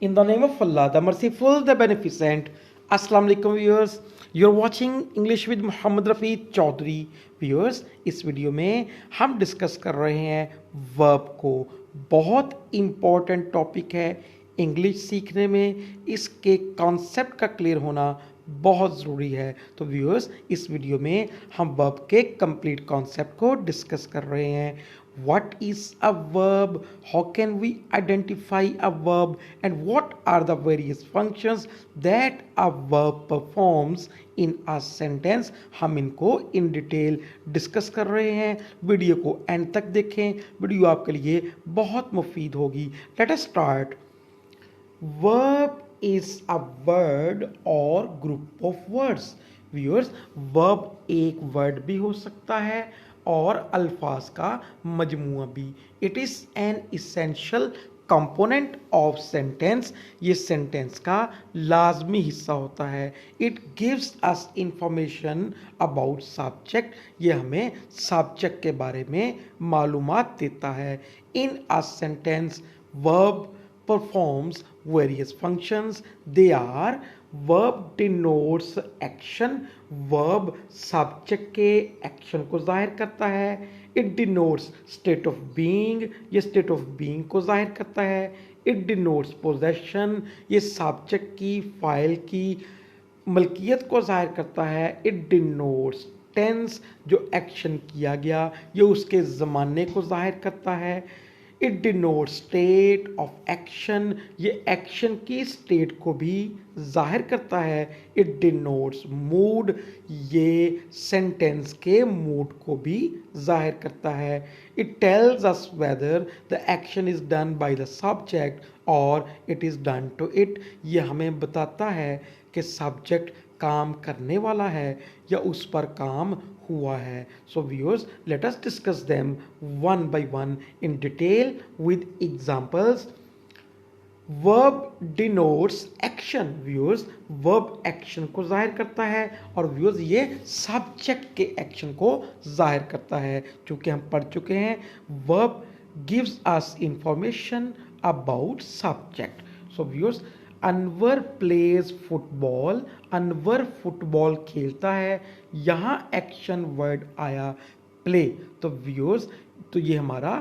In the name of Allah, the merciful, the beneficent. Assalamu alaikum viewers. You're watching English with Muhammad Rafi Chaudhary. viewers, इस video में हम discuss कर रहे हैं verb को. बहुत इम्पॉर्टेंट टॉपिक है. इंग्लिश सीखने में इसके कॉन्सेप्ट का क्लियर होना बहुत ज़रूरी है. तो व्यूअर्स, इस वीडियो में हम वर्ब के कंप्लीट कॉन्सेप्ट को डिस्कस कर रहे हैं. What is a verb? How can we identify a verb? And what are the various functions that a verb performs in a sentence? हम इनको इन डिटेल डिस्कस कर रहे हैं. वीडियो को एंड तक देखें, वीडियो आपके लिए बहुत मुफीद होगी. Let us start. Verb is a word or group of words. Viewers, verb एक word भी हो सकता है और अल्फाज का मजमुआ भी. It is an essential component of sentence. ये सेंटेंस का लाजमी हिस्सा होता है. It gives us information about subject. ये हमें सब्जेक्ट के बारे में मालूमात देता है. In a sentence verb performs various functions. They are: verb denotes action. verb subject के action को जाहिर करता है. it denotes state of being. ये state of being को जाहिर करता है. it denotes possession. ये subject की फाइल की मलकियत को जाहिर करता है. it denotes tense. जो एक्शन किया गया ये उसके ज़माने को जाहिर करता है. It denote state of action. ये एक्शन की स्टेट को भी जाहिर करता है. It denotes mood. ये सेंटेंस के मूड को भी जाहिर करता है. It tells us whether the action is done by the subject और it is done to it. ये हमें बताता है कि सब्जेक्ट काम करने वाला है या उस पर काम हुआ है. So viewers, let us discuss them one by one in detail with examples. Verb denotes action. Viewers, verb action को जाहिर करता है और viewers ये subject के action को जाहिर करता है. चूँकि हम पढ़ चुके हैं, verb gives us information about subject. So viewers, Anwar plays football. Anwar football खेलता है. यहाँ एक्शन वर्ड आया प्ले. तो व्यूअर्स, तो ये हमारा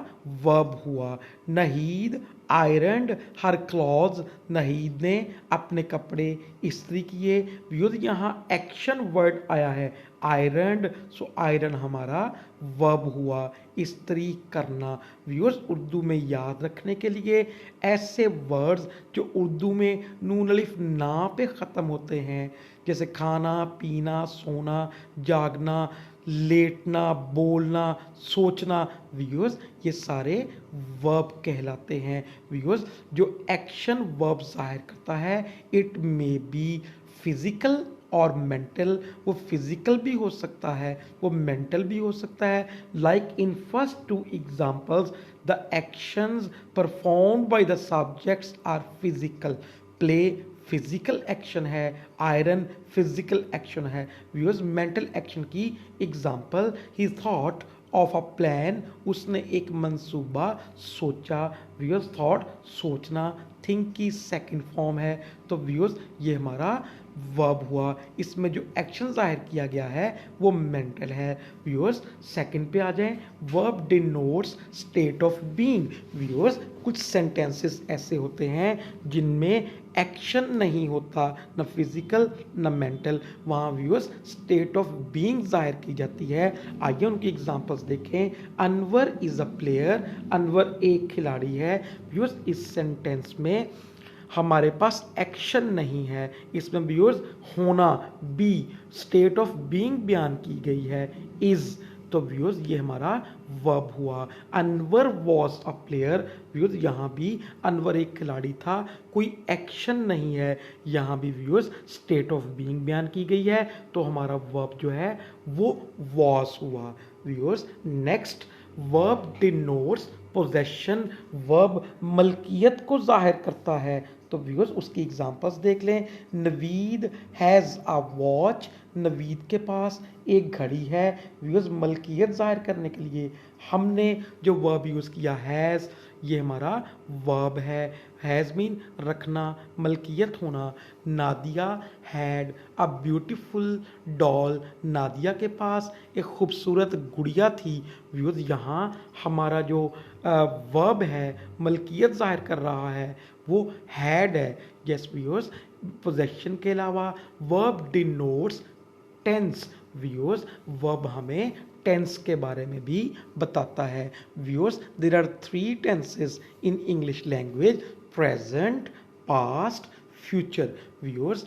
वर्ब हुआ. नहीद आयरन्ड हर क्लॉज. नहीद ने अपने कपड़े इस्त्री किए. व्यूअर्स, यहाँ एक्शन वर्ड आया है आयरन्ड. सो आयरन हमारा वर्ब हुआ, इस्त्री करना. व्यूअर्स, उर्दू में याद रखने के लिए ऐसे वर्ड्स जो उर्दू में नून अलिफ ना पे ख़त्म होते हैं, जैसे खाना पीना, सोना, जागना, लेटना, बोलना, सोचना, व्यूअर्स ये सारे वर्ब कहलाते हैं. व्यूअर्स, जो एक्शन वर्ब जाहिर करता है, इट मे बी फिजिकल और मेंटल. वो फिजिकल भी हो सकता है, वो मेंटल भी हो सकता है. Like in first two examples, the actions performed by the subjects are physical. Play physical action है, आयरन फिजिकल एक्शन है. व्यूअर्स, मेंटल एक्शन की example, he thought of a plan. उसने एक मंसूबा सोचा. व्यूअर्स, थॉट सोचना, थिंक की second form है. तो व्यूअर्स, ये हमारा वर्ब हुआ. इसमें जो एक्शन जाहिर किया गया है वो मेंटल है. व्यूअर्स, सेकंड पे आ जाएं. Verb denotes state of being. Viewers, कुछ सेंटेंसेस ऐसे होते हैं जिनमें एक्शन नहीं होता, न फिजिकल न मेंटल. वहाँ व्यूअर्स स्टेट ऑफ बीइंग जाहिर की जाती है. आइए उनकी एग्जांपल्स देखें. Anwar is a player. Anwar एक खिलाड़ी है. व्यूअर्स, इस सेंटेंस में हमारे पास एक्शन नहीं है. इसमें व्यूअर्स होना, बी, स्टेट ऑफ बीइंग बयान की गई है, इज. तो व्यूअर्स, ये हमारा वर्ब हुआ. Anwar was a player. Viewers, यहाँ भी अनवर एक खिलाड़ी था, कोई एक्शन नहीं है. यहाँ भी व्यूअर्स स्टेट ऑफ बीइंग बयान की गई है, तो हमारा वर्ब जो है वो वॉज हुआ. Viewers, next, verb denotes possession. Verb मलकियत को जाहिर करता है. तो व्यूअर्स, उसकी एग्जांपल्स देख लें. Naveed has a watch. Naveed के पास एक घड़ी है. व्यूअर्स, मलकियत जाहिर करने के लिए हमने जो वर्ब यूज़ किया हैज़, ये हमारा वर्ब है। हैज़ मीन रखना, मलकियत होना। Nadia had a beautiful doll, Nadia के पास एक खूबसूरत गुड़िया थी। व्यूज यहाँ हमारा जो वर्ब है मलकियत जाहिर कर रहा है वो हैड है। यस व्यूज, पोजेशन के अलावा verb denotes tense. Viewers, verb हमें टेंस के बारे में भी बताता है। Viewers, there are 3 tenses in English language: present, past, future. Viewers,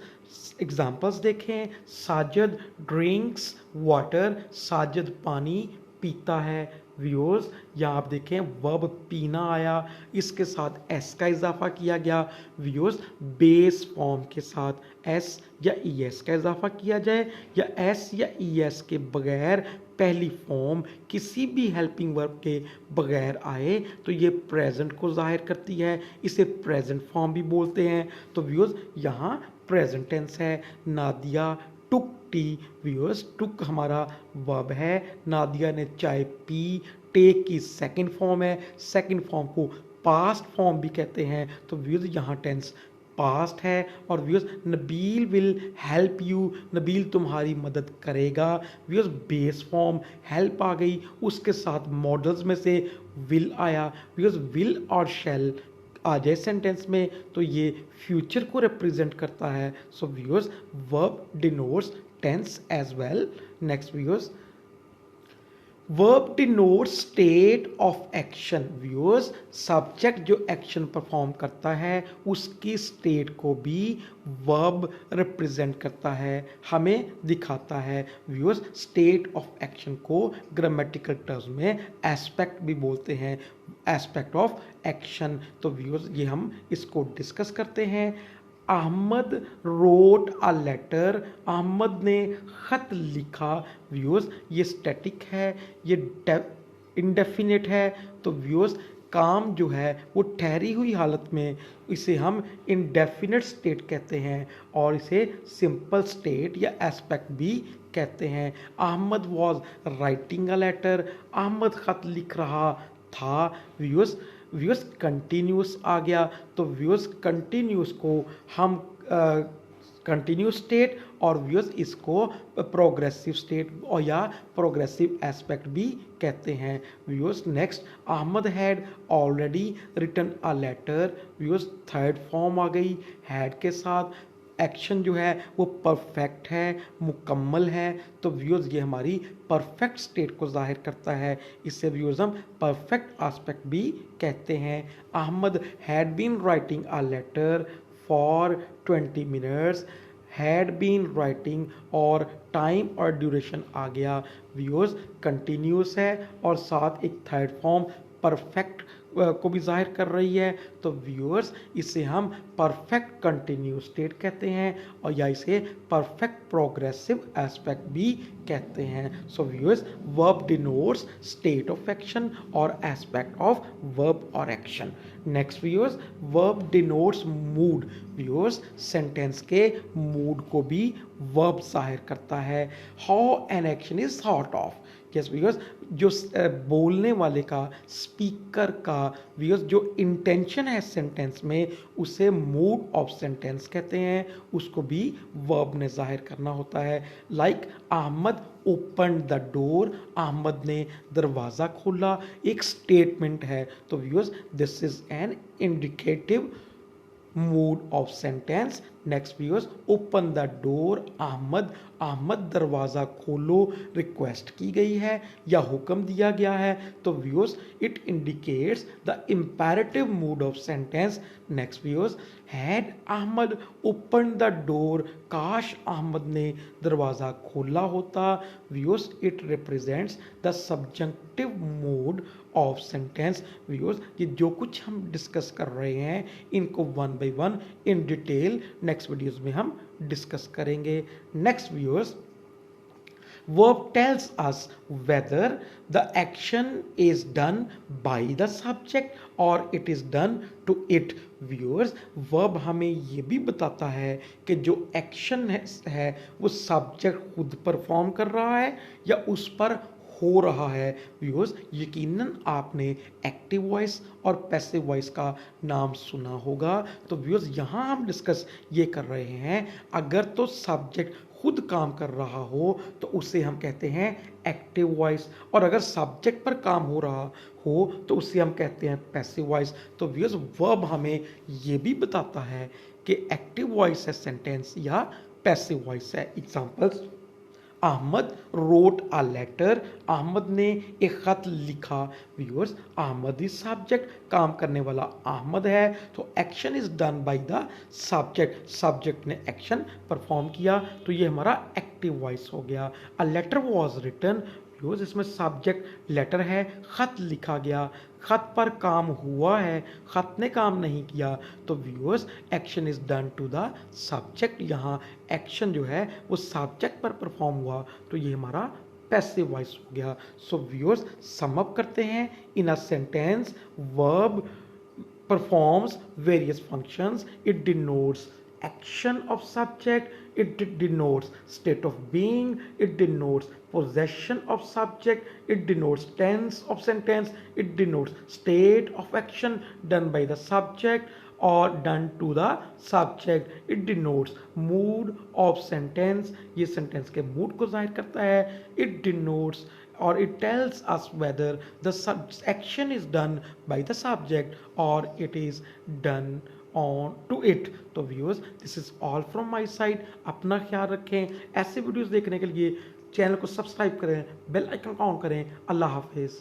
examples देखें। साजिद ड्रिंक्स वाटर, साजिद पानी पीता है। व्यूअर्स, यहाँ आप देखें वर्ब पीना आया, इसके साथ एस का इजाफा किया गया। व्यूअर्स, बेस फॉर्म के साथ एस या ई एस का इजाफा किया जाए या एस या ई एस के बगैर पहली फॉर्म किसी भी हेल्पिंग वर्ब के बगैर आए तो ये प्रेजेंट को जाहिर करती है, इसे प्रेजेंट फॉर्म भी बोलते हैं। तो व्यूअर्स, यहाँ प्रेजेंट टेंस है। नादिया टुक टी। व्यूअर्स, टुक हमारा वर्ब है, नादिया ने चाय पी। टेक की सेकंड फॉर्म है, सेकंड फॉर्म को पास्ट फॉर्म भी कहते हैं। तो व्यूअर्स, यहाँ टेंस पास्ट है। और viewers, Nabeel will help you, Nabeel तुम्हारी मदद करेगा। व्यूअर्स, बेस फॉर्म हेल्प आ गई, उसके साथ मॉडल्स में से विल आया। व्यूअर्स, विल और शैल आ जाए सेंटेंस में तो ये फ्यूचर को रिप्रेजेंट करता है। So viewers, verb denotes tense as well. Next viewers, verb denotes state of action. Viewers, subject जो एक्शन परफॉर्म करता है उसकी स्टेट को भी वर्ब रिप्रेजेंट करता है, हमें दिखाता है। व्यूअर्स, स्टेट ऑफ एक्शन को ग्रामेटिकल टर्म्स में एस्पेक्ट भी बोलते हैं, एस्पेक्ट ऑफ एक्शन। तो व्यूअर्स, ये हम इसको डिस्कस करते हैं। Ahmad wrote a letter, Ahmad ने ख़त लिखा। व्यूअर्स, ये स्टैटिक है, ये इंडेफिनिट है। तो व्यूअर्स, काम जो है वो ठहरी हुई हालत में, इसे हम इंडेफिनिट स्टेट कहते हैं और इसे सिंपल स्टेट या एस्पेक्ट भी कहते हैं। Ahmad was writing a letter, Ahmad ख़त लिख रहा था। व्यूअर्स कंटिन्यूस आ गया तो व्यूअर्स कंटिन्यूस को हम कंटिन्यूस स्टेट और व्यूअर्स इसको प्रोग्रेसिव स्टेट और या प्रोग्रेसिव एस्पेक्ट भी कहते हैं। Viewers, next, Ahmad had already written a letter. Viewers, third form आ गई हैड के साथ। एक्शन जो है वो परफेक्ट है, मुकम्मल है। तो व्यूअर्स, ये हमारी परफेक्ट स्टेट को जाहिर करता है, इससे व्यूअर्स हम परफेक्ट एस्पेक्ट भी कहते हैं। Ahmad had been writing a letter for 20 minutes. Had been writing और टाइम और ड्यूरेशन आ गया। व्यूअर्स, कंटिन्यूस है और साथ एक थर्ड फॉर्म परफेक्ट को भी जाहिर कर रही है। तो व्यूअर्स, इसे हम परफेक्ट कंटिन्यूस स्टेट कहते हैं और या इसे परफेक्ट प्रोग्रेसिव एस्पेक्ट भी कहते हैं। सो viewers, verb denotes state of action और एस्पेक्ट ऑफ वर्ब और action. Next viewers, verb denotes mood. Viewers, sentence के मूड को भी वर्ब जाहिर करता है। How an action is thought of. Yes viewers, जो बोलने वाले का, स्पीकर का व्यूअर्स जो इंटेंशन है सेंटेंस में, उसे मूड ऑफ सेंटेंस कहते हैं, उसको भी वर्ब ने जाहिर करना होता है। Like Ahmad open the door, Ahmad ने दरवाज़ा खोला, एक स्टेटमेंट है। तो viewers, this is an indicative mood of sentence. Next viewers, open the door Ahmad, Ahmad दरवाज़ा खोलो, रिक्वेस्ट की गई है या हुक्म दिया गया है। तो viewers, it indicates the imperative mood of sentence. Next viewers, had Ahmad open the door, काश अहमद ने दरवाज़ा खोला होता। Viewers, it represents the subjective mood of sentence. Viewers, ये जो कुछ हम डिस्कस कर रहे हैं इनको one by one in detail next videos में हम डिस्कस करेंगे। Next viewers, verb tells us whether the action is done by the subject or it is done to it. viewers, verb हमें ये भी बताता है कि जो एक्शन है वो सब्जेक्ट खुद परफॉर्म कर रहा है या उस पर हो रहा है। व्यूअर्स, यकीनन आपने एक्टिव वॉइस और पैसिव वॉइस का नाम सुना होगा। तो व्यूअर्स, यहाँ हम डिस्कस ये कर रहे हैं, अगर तो सब्जेक्ट खुद काम कर रहा हो तो उसे हम कहते हैं एक्टिव वॉइस, और अगर सब्जेक्ट पर काम हो रहा हो तो उसे हम कहते हैं पैसिव वॉइस। तो व्यूअर्स, वर्ब हमें ये भी बताता है कि एक्टिव वॉइस है सेंटेंस या पैसिव वॉइस है। Examples, Ahmad wrote a letter, Ahmad ने एक खत लिखा। व्यूअर्स, अहमद इज सब्जेक्ट, काम करने वाला अहमद है, तो action is done by the subject, subject ने एक्शन परफॉर्म किया, तो ये हमारा एक्टिव वॉइस हो गया। A letter was written, viewers इसमें सब्जेक्ट लेटर है, खत लिखा गया, खत पर काम हुआ है, खत ने काम नहीं किया, तो viewers action is done to the subject, यहाँ एक्शन जो है वो सब्जेक्ट पर परफॉर्म हुआ, तो ये हमारा पैसिव वॉइस हो गया। सो व्यूअर्स, सम अप करते हैं, in a sentence verb performs various functions. It denotes action of subject, it denotes state of being, it denotes possession of subject, it denotes tense of sentence, it denotes state of action done by the subject or done to the subject, it denotes mood of sentence, ये sentence के mood को जाहिर करता है, it denotes or it tells us whether the action is done by the subject or it is done on to it। तो viewers, this is all from my side. अपना ख्याल रखें, ऐसे वीडियोस देखने के लिए चैनल को सब्सक्राइब करें, बेल आइकन ऑन करें। अल्लाह हाफिज़।